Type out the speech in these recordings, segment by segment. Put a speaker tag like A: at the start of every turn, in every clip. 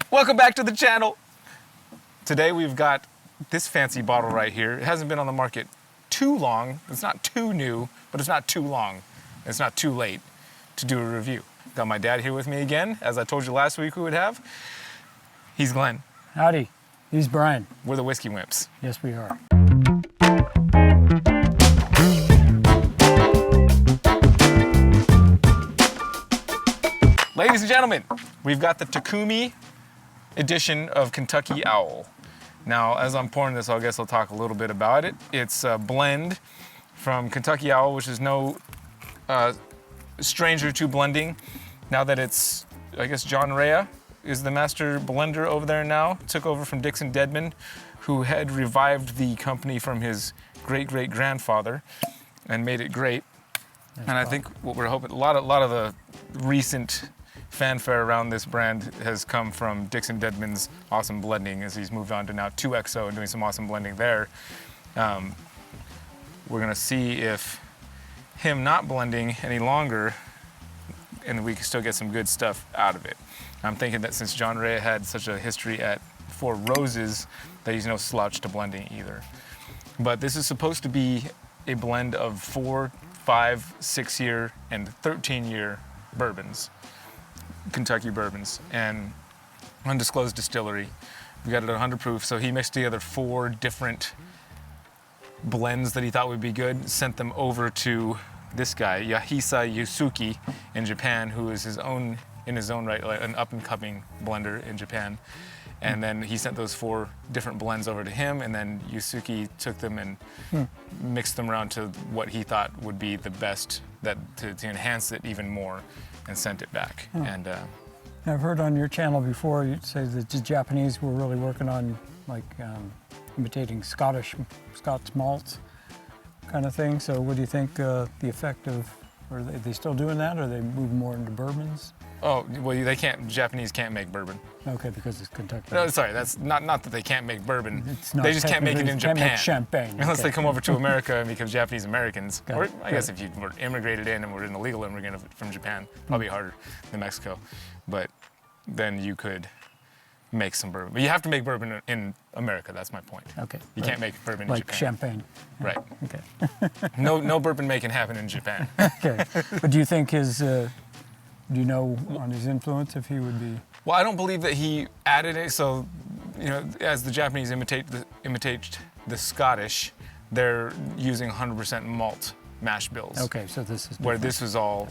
A: Welcome back to the channel. Today we've got this fancy bottle right here. It hasn't been on the market too long. It's not too new, but it's not too long. It's not too late to do a review. Got my dad here with me again, as I told you last week we would have. He's Glenn.
B: Howdy, he's Brian.
A: We're the Whiskey Wimps.
B: Yes, we are.
A: Ladies and gentlemen, we've got the Takumi edition of Kentucky Owl. Now, as I'm pouring this, I guess I'll talk a little bit about it. It's a blend from Kentucky Owl, which is no stranger to blending. Now that it's, I guess John Rea is the master blender over there now. Took over from Dixon Dedman, who had revived the company from his great-great-grandfather and made it great. And I think what we're hoping, a lot of the recent fanfare around this brand has come from Dixon Dedman's awesome blending, as he's moved on to now 2XO and doing some awesome blending there. We're gonna see if him not blending any longer, and we can still get some good stuff out of it. I'm thinking that since John Rea had such a history at Four Roses, that he's no slouch to blending either. But this is supposed to be a blend of 4, 5, 6-year, and 13-year bourbons. Kentucky bourbons, and undisclosed distillery. We got it at 100 proof, so he mixed together 4 different blends that he thought would be good, sent them over to this guy, Yahisa Yusuke in Japan, who is in his own right, like an up-and-coming blender in Japan. And then he sent those 4 different blends over to him, and then Yusuke took them and mixed them around to what he thought would be the best, to enhance it even more, and sent it back. And
B: I've heard on your channel before you say that the Japanese were really working on like imitating Scots malts kind of thing. So what do you think the effect of, are they still doing that, or are they moving more into bourbons?
A: oh, well, Japanese can't make bourbon.
B: Okay, because it's Kentucky.
A: No, sorry, that's not that they can't make bourbon.
B: It's not,
A: they just can't make it in Japan.
B: Can't make champagne.
A: Unless they come over to America and become Japanese Americans.
B: Got
A: Or
B: it.
A: I guess if you were immigrated in and were an illegal immigrant from Japan, probably harder than Mexico. But then you could make some bourbon. But you have to make bourbon in America, that's my point.
B: Okay.
A: You can't make bourbon in
B: like
A: Japan.
B: champagne.
A: Right.
B: Okay.
A: No bourbon making happen in Japan.
B: Okay. But do you think his, do you know on his influence if he would be?
A: Well, I don't believe that he added it. So, as the Japanese imitate the Scottish, they're using 100% malt mash bills.
B: Okay, so this is
A: where
B: different.
A: this was all.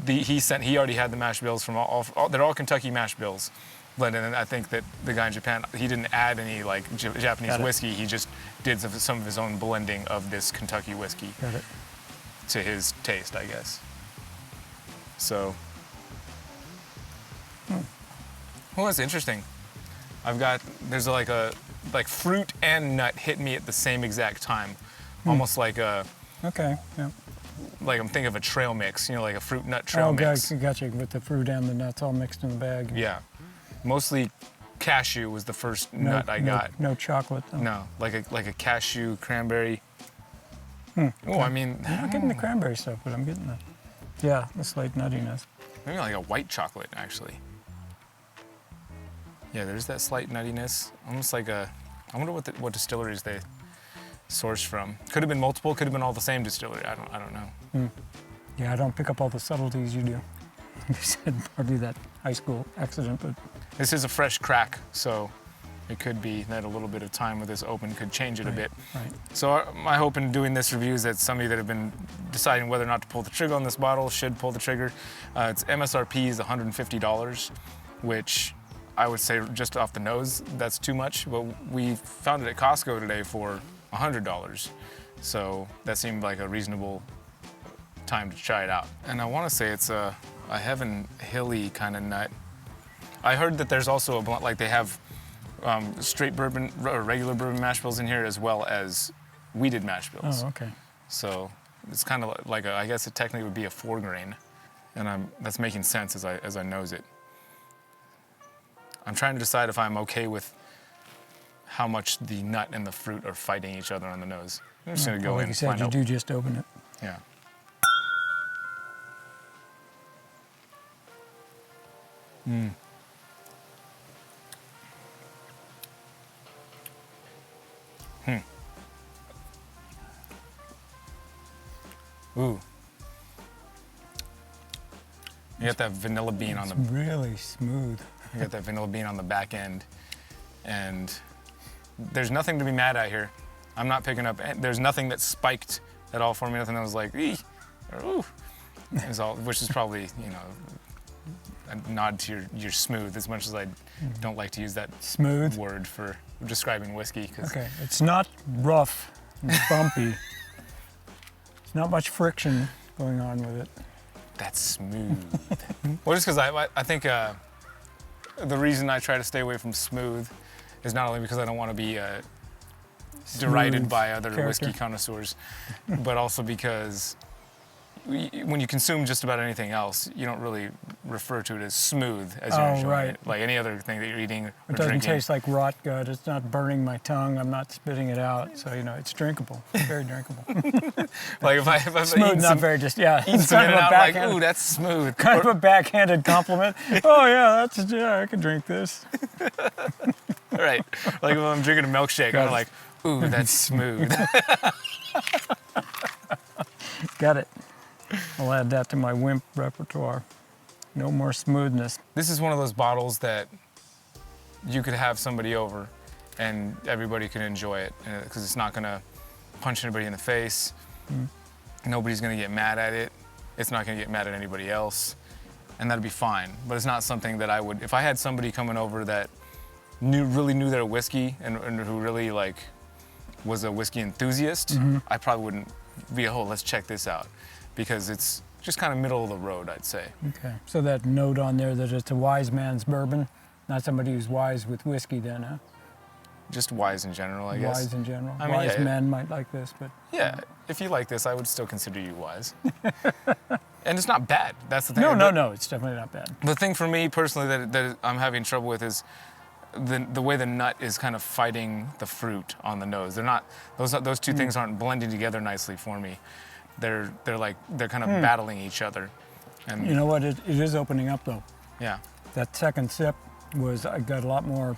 A: He already had the mash bills from all. They're all Kentucky mash bills blended, and I think that the guy in Japan, he didn't add any like Japanese whiskey. He just did some of his own blending of this Kentucky whiskey to his taste, I guess. So. Well, that's interesting. There's like fruit and nut hit me at the same exact time. Almost like a,
B: okay, yeah.
A: Like I'm thinking of a trail mix, like a fruit nut trail mix.
B: Oh, gotcha, with the fruit and the nuts all mixed in the bag.
A: Yeah. Mostly cashew was the first nut I got.
B: No chocolate though.
A: No, like a cashew cranberry.
B: Okay.
A: Oh, I mean.
B: I'm not getting the cranberry stuff, but I'm getting the slight nuttiness.
A: Maybe like a white chocolate, actually. Yeah, there's that slight nuttiness, almost like I wonder what distilleries they sourced from. Could have been multiple, could have been all the same distillery. I don't know.
B: Yeah, I don't pick up all the subtleties you do. You said probably that high school accident, but
A: this is a fresh crack, so it could be that a little bit of time with this open could change it a bit.
B: Right.
A: So my hope in doing this review is that some of you that have been deciding whether or not to pull the trigger on this bottle should pull the trigger. Its MSRP is $150, which I would say just off the nose, that's too much, but we found it at Costco today for $100. So that seemed like a reasonable time to try it out. And I want to say it's a Heaven Hilly kind of nut. I heard that there's also a blunt, like they have straight bourbon or regular bourbon mash bills in here, as well as wheated mash bills.
B: oh, okay.
A: So it's kind of like I guess it technically would be a 4-grain, and that's making sense as I nose it. I'm trying to decide if I'm okay with how much the nut and the fruit are fighting each other on the nose. I'm just gonna go in and find out.
B: Like you said, you do just open it.
A: Yeah. Ooh. You got that vanilla bean on the.
B: Really smooth.
A: You got that vanilla bean on the back end, and there's nothing to be mad at here. I'm not picking up. There's nothing that spiked at all for me. Nothing that was like, ee, or ooh. It's all, which is probably, you know, a nod to your smooth, as much as I don't like to use that
B: Smooth.
A: word for describing whiskey.
B: Okay, it's not rough and bumpy. There's not much friction going on with it.
A: That's smooth. Well, just because I think the reason I try to stay away from smooth is not only because I don't want to be derided by other whiskey connoisseurs, but also because when you consume just about anything else, you don't really refer to it as smooth as you're enjoying it. Like any other thing that you're eating or
B: It doesn't
A: drinking.
B: taste like rot gut. It's not burning my tongue. I'm not spitting it out. So, you know, it's drinkable. Very drinkable.
A: Like if I've
B: Smooth,
A: eaten
B: not
A: some,
B: very just, yeah.
A: eaten
B: It's
A: some
B: kind
A: in
B: of
A: and
B: a
A: out, like,
B: backhand,
A: ooh, that's smooth.
B: kind of a backhanded compliment. Oh, yeah, I could drink this.
A: Right. Like if I'm drinking a milkshake, I'm like, ooh, that's smooth.
B: Got it. I'll add that to my Wimp repertoire. No more smoothness.
A: This is one of those bottles that you could have somebody over and everybody can enjoy it because it's not going to punch anybody in the face. Nobody's going to get mad at it. It's not going to get mad at anybody else. And that'd be fine. But it's not something that I would, if I had somebody coming over that really knew their whiskey and who really like was a whiskey enthusiast, I probably wouldn't be, oh, let's check this out. Because it's just kind of middle of the road, I'd say.
B: Okay. So that note on there that it's a wise man's bourbon, not somebody who's wise with whiskey then, huh?
A: Just wise in general, I guess.
B: Wise in general.
A: I mean,
B: Wise
A: yeah,
B: men might like this, but...
A: Yeah, if you like this, I would still consider you wise. And it's not bad, that's the thing.
B: No, it's definitely not bad.
A: The thing for me personally that I'm having trouble with is the way the nut is kind of fighting the fruit on the nose. They're not, those two things aren't blending together nicely for me. They're kind of battling each other. And
B: You know what? It is opening up though.
A: yeah.
B: That second sip I got a lot more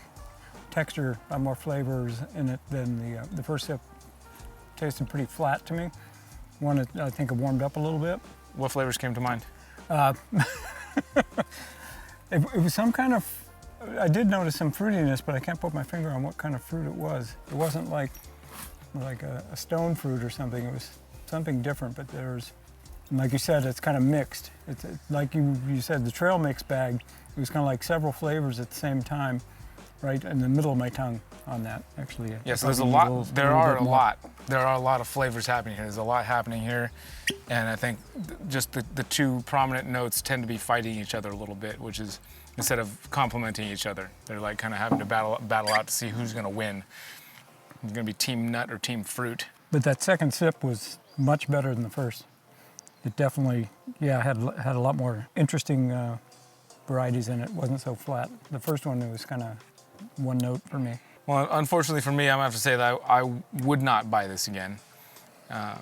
B: texture, a lot more flavors in it than the first sip. Tasted pretty flat to me. One, I think it warmed up a little bit.
A: What flavors came to mind?
B: It was some kind of, I did notice some fruitiness, but I can't put my finger on what kind of fruit it was. It wasn't like a stone fruit or something. It was something different, but and like you said, it's kind of mixed. It's like you said, the trail mix bag, it was kind of like several flavors at the same time, right in the middle of my tongue on that, actually.
A: Yeah, so there's a lot, there are a lot of flavors happening here. There's a lot happening here, and I think just the two prominent notes tend to be fighting each other a little bit, which is, instead of complementing each other, they're like kind of having to battle out to see who's gonna win. It's gonna be team nut or team fruit.
B: But that second sip was much better than the first. It definitely, had a lot more interesting varieties in it. It wasn't so flat. The first one, it was kind of one note for me.
A: Well, unfortunately for me, I'm gonna have to say that I would not buy this again,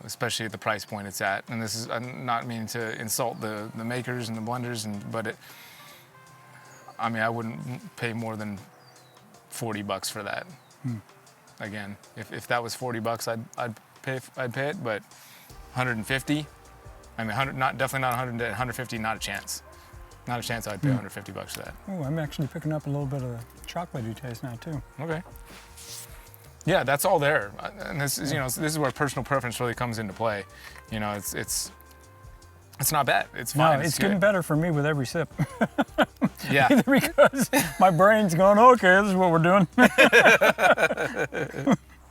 A: especially at the price point it's at. And this is, I'm not meaning to insult the makers and the blenders, but I mean, I wouldn't pay more than $40 for that. Again, if that was $40, I'd pay it, but 150. I mean, definitely not 100. 150, not a chance. Not a chance I'd pay $150 for that.
B: Oh, I'm actually picking up a little bit of the chocolatey taste now too.
A: Okay. Yeah, that's all there, and this is, this is where personal preference really comes into play. It's not bad. It's fine.
B: No, it's getting better for me with every sip.
A: Yeah.
B: Either because my brain's going, okay, this is what we're doing.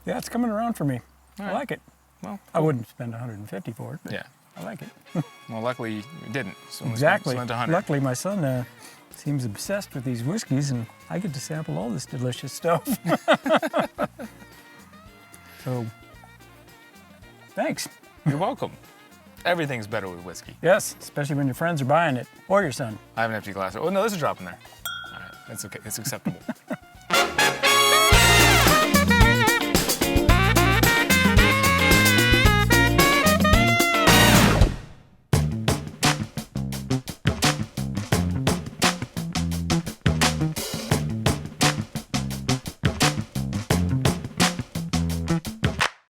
B: Yeah, it's coming around for me.
A: All
B: I
A: right.
B: like it.
A: Well,
B: I wouldn't spend 150 for it, but
A: yeah.
B: I like it.
A: Well, luckily you didn't. So
B: Exactly.
A: Spent 100.
B: Luckily, my son seems obsessed with these whiskeys, and I get to sample all this delicious stuff. So, thanks.
A: You're welcome. Everything's better with whiskey.
B: Yes, especially when your friends are buying it, or your son.
A: I have an empty glass. Oh no, there's a drop in there. All right, that's okay. It's acceptable.